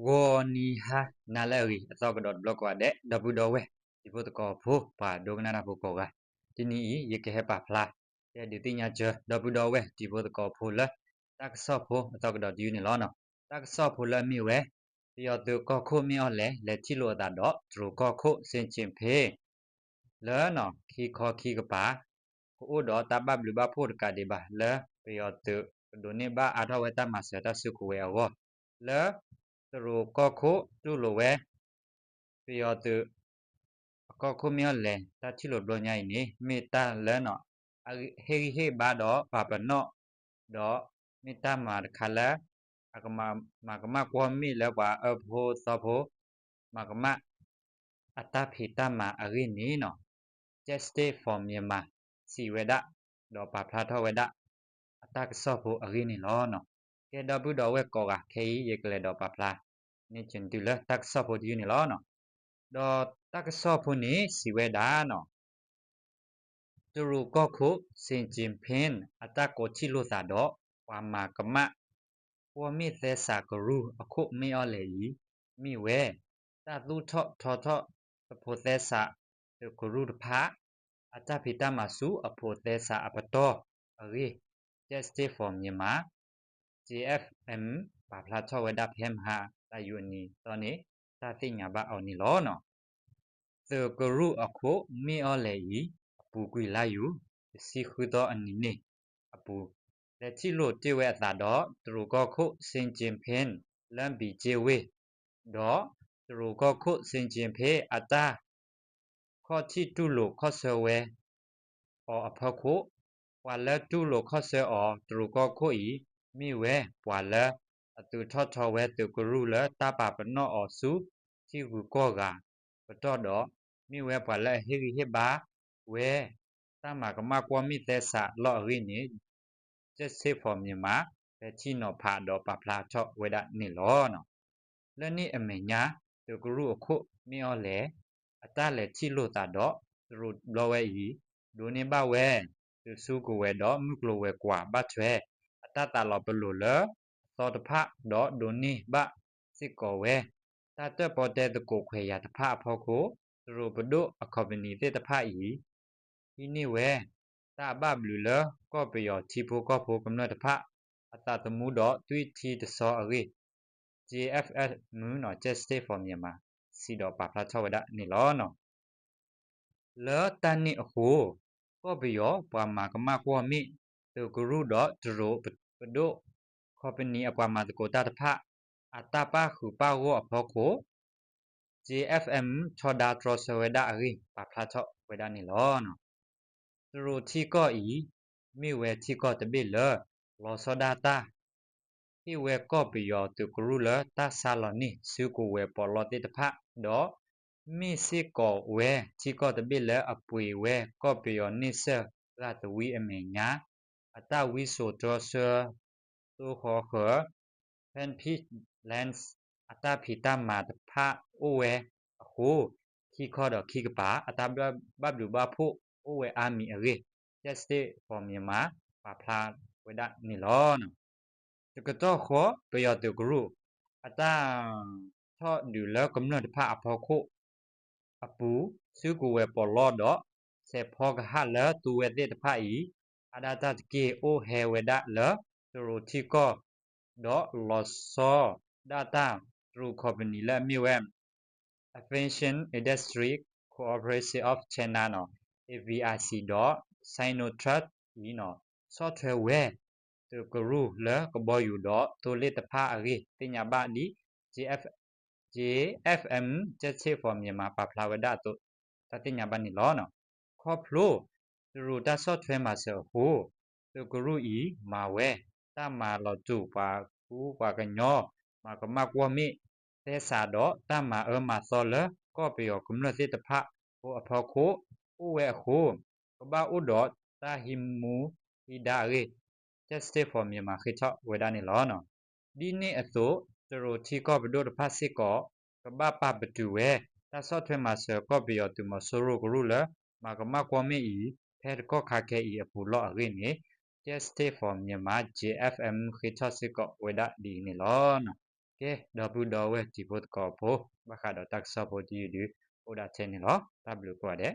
Woniha naleri atau kedot blok wade dabu dowe ibu teko fu pa dognana fu koga tini ye ke pa pla ya ditinya je dabu dowe ibu teko fu la tak so fu atau kedot yu ni lono tak so fu la mi we yo tu ko khu mi ole le chi lo da do tru ko khu sin chin phe le no khi kho khi ka pa ko do ta ba blu ba fu ka de ba le yo tu do ni ba a tho we ta ma se ta su ku we awo le tru ko khu tu lo we yo tu ko khu mi ole ta chi lo do nya ni mi ta le no he ba do pa pa no do mi ta ma kha la akama ko mi le wa a pho so pho ma ata phi ta ma ari ni no just stay for Myanmar si we da do pa pha tho we da ata so pho ari ni lo no ke da bu do we ko ga ke ye kle do pa pha ni chin tu le tak so pho di ni lo no do tak so pho ni si we da no tu ru ko khu sin chin phin ata ko chi lo sa do wa ma kama wa mi the sa ko ru a khu mi o le yi mi we ta tu tho tho tho pho the sa ko ru de pha ata phi ta ma su a pho the sa a pa to ari just stay for Myanmar JFM ပါဖလာချောဝဒဖဲမဟာတာယူနီတောနေတာသိညာပါအောင်နီလောနော်သကရုအခုမီအောလေဤအပူကွေလာယူစီခုတော့အနိနေအပူလက်ချီလို့တေဝဲတာတော့သူကခုစင်ကျင်ဖင်းလမ်းဘီကျေဝေတော့သူကခုစင်ကျင်ဖေအတာခေါ်ချီတူလို့ခေါ်ဆဝဲအော်အဖခုဝါလက်တူလို့ခေါ်ဆအော်သူကခုဤမိဝဲပွာလက်အတူထော့ထော်ဝဲသူကရုလတာပါပနော့အော်စုချီကူကောကပတော့တော့မိဝဲပွာလက်ဟိဟိဘာဝဲတာမကမကွာမိသက်စာလော့ရင်းနေjust say for Myanmar ပဲချီနော်ဖာတော့ပပလာချော့ဝဲတာနေလောနော်လက်နေအမေညာသူကရုအခုမိအော်လေအတလေချီလို့တာတော့သူလောဝဲဤဒိုနေဘဝဲသူစုကိုဝဲတော့မြကလိုဝဲကွာဘတ်ချွဲအတတာလောပလိုလသောတဖတော့ဒိုနေဘစစ်ကောဝဲတာတက်ပေါ်တဲ့ကိုခွေရတဖအဖို့ကိုသူတို့ဘဒုအခေါပနီတဲ့တဖဤဒီနေဝဲတာဘဘလူလကောပယောချီဖိုကောဖိုကမ္နတဖအတတမှုတော့တွီချီတစောအရိ JFS မူနော် just stay for Myanmar စီတော့ပါဖလာချဝဒနေလောနော်လောတန်နေအခုကောပယောပွာမာကမကွာမိသူကရုတော့သူတို့ဘဒုခေါပနီအပွာမာတကိုတာတဖအတပါခုပါဝအဖို့ကို JFM ချောဒါထရဆဝဒအရိပါဖလာချဝဒနေလောနော်သူတို့ချီကောဤမိဝဲချီကောတပိလလောစောဒတာဟိဝဲကောပယောသူကရုလတာဆာလနီစုကိုဝဲပေါ်လောတိတဖတော့မိစီကောဝဲချီကောတပိလအပွေဝဲကောပယောနိဆရာတဝီအမေညာအတဝီဆိုတော်ဆသူခေါ်ခေါ်ဖန်ဖိလန်စ်အတဖိတမာတဖအိုဝဲအခုခိခေါ်တော့ခိကပါအတဘဘလူဘဖို့အိုဝဲအာမီအရေ just stay for Myanmar ပါဖလာဝဒနီလောနော်တကတော့ခေါ်ပယောတူဂရုအတထော့ဒူလကမ္နတဖအဖို့ခုအပူစုကိုဝဲပေါ်လော့တော့စေဖောကဟလတူဝဲတဲ့တဖဤအဒတာတကေအိုဟဲဝဲဒလသူရတီကောတော့လောစောဒတာထရူကော်ပနီလာမြဝဲ Aviation Industry Corporation of China နော် AVIC တော့ Sinotrust ဤနော် software ဝဲသူကရူလကဘောယူတော့တိုလက်တဖအရိတင်ညာပါဒီ JFM just say for Myanmar ပါဖလာဝဒတော့တတင်ညာပါနီလောနော်ခေါပလိုသူရတာ software မှာဆိုဟိုသူကရူဤမာဝဲတာမာလောတူပါကူပါကညောမာကမကွာမိတဲစာတော့တာမာမာစောလကောပယောကမ္နတိတဖဟိုအဖောခိုဥဝဲခိုကဘာဥဒတာဟိမူဟိဒါရေ just stay for Myanmar ခိချဝဒနေလောနော်ဒီနေ့အစိုးသူတို့ချီကောဘဒိုတဖစစ်ကောကဘာပပတူဝဲတာဆော့ထွဲမှာဆောကောပယောတူမဆိုရိုဂရုလမာကမကွာမေဤဖဲကောခါခဲဤအပူလော့အရင်းနေ just stay for Myanmar JFM ခိချစစ်ကောဝဒဒီနေလောနော် ကဲဒဘူတော်ဝဲဒီဖို့တကောဖို့ဘာခါတော့တက်ဆော့ဖို့ဒီဟိုဒါချင်နေလို့တဘလူကွာတဲ့